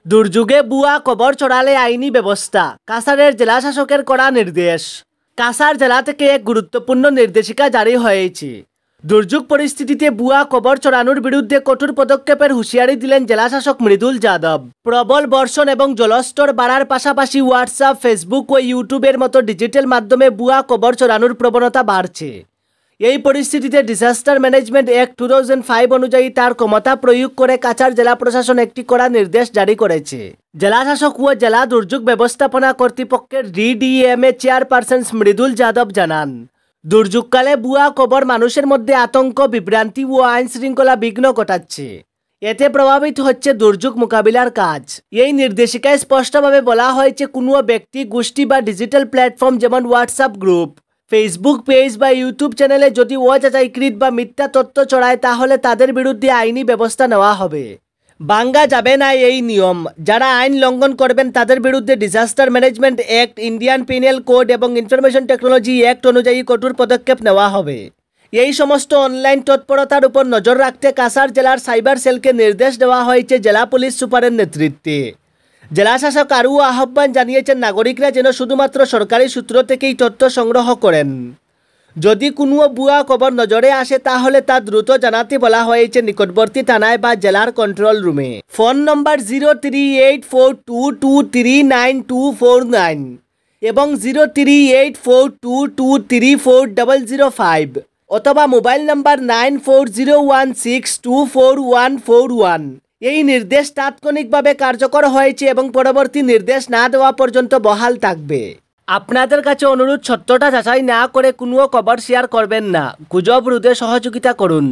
দুর্যোগে বুয়া খবর ছড়ালে আইনি ব্যবস্থা, কাছাড়ের জেলা শাসকের কড়া নির্দেশ। কাছাড় জেলা থেকে এক গুরুত্বপূর্ণ নির্দেশিকা জারি হয়েছে। দুর্যোগ পরিস্থিতিতে ভুয়া খবর ছড়ানোর বিরুদ্ধে কঠোর পদক্ষেপের হুঁশিয়ারি দিলেন জেলাশাসক মৃদুল যাদব। প্রবল বর্ষণ এবং জলস্তর বাড়ার পাশাপাশি হোয়াটসঅ্যাপ, ফেসবুক ও ইউটিউবের মতো ডিজিটাল মাধ্যমে ভুয়া খবর ছড়ানোর প্রবণতা বাড়ছে। এই পরিস্থিতিতে ডিজাস্টার ম্যানেজমেন্ট অ্যাক্ট 2005 অনুযায়ী তার ক্ষমতা প্রয়োগ করে কাছাড় জেলা প্রশাসন একটি কড়া নির্দেশ জারি করেছে। জেলাশাসক ও জেলা দুর্যোগ ব্যবস্থাপনা কর্তৃপক্ষের ডিডিএমএ চেয়ারপারসন মৃদুল যাদব জানান, দুর্যোগকালে ভুয়া খবর মানুষের মধ্যে আতঙ্ক, বিভ্রান্তি ও আইন শৃঙ্খলা বিঘ্ন ঘটাচ্ছে। এতে প্রভাবিত হচ্ছে দুর্যোগ মোকাবিলার কাজ। এই নির্দেশিকায় স্পষ্টভাবে বলা হয়েছে, কোনো ব্যক্তি, গোষ্ঠী বা ডিজিটাল প্ল্যাটফর্ম যেমন হোয়াটসঅ্যাপ গ্রুপ, ফেসবুক পেজ বা ইউটিউব চ্যানেলে যদি অযাচাইকৃত বা মিথ্যা তথ্য ছড়ায় তাহলে তাদের বিরুদ্ধে আইনি ব্যবস্থা নেওয়া হবে। ভাঙ্গা যাবে না এই নিয়ম। যারা আইন লঙ্ঘন করবেন তাদের বিরুদ্ধে disaster management act, Indian penal code এবং ইনফরমেশন টেকনোলজি অ্যাক্ট অনুযায়ী কঠোর পদক্ষেপ নেওয়া হবে। এই সমস্ত অনলাইন তৎপরতার উপর নজর রাখতে কাছাড় জেলার সাইবার সেলকে নির্দেশ দেওয়া হয়েছে জেলা পুলিশ সুপারের নেতৃত্বে। জেলাশাসক আরও আহ্বান জানিয়েছেন, নাগরিকরা যেন শুধুমাত্র সরকারি সূত্র থেকেই তথ্য সংগ্রহ করেন। যদি কোনো ভুয়া খবর নজরে আসে তাহলে তা দ্রুত জানাতে বলা হয়েছে নিকটবর্তী থানায় বা জেলার কন্ট্রোল রুমে। ফোন নম্বর 0384223924 এবং 038422340005 অথবা মোবাইল নম্বর 9401624141। এই নির্দেশ তাৎক্ষণিকভাবে কার্যকর হয়েছে এবং পরবর্তী নির্দেশ না দেওয়া পর্যন্ত বহাল থাকবে। আপনাদের কাছে অনুরোধ, সত্যটা যাচাই না করে কোনো খবর শেয়ার করবেন না। গুজব রোধে সহযোগিতা করুন।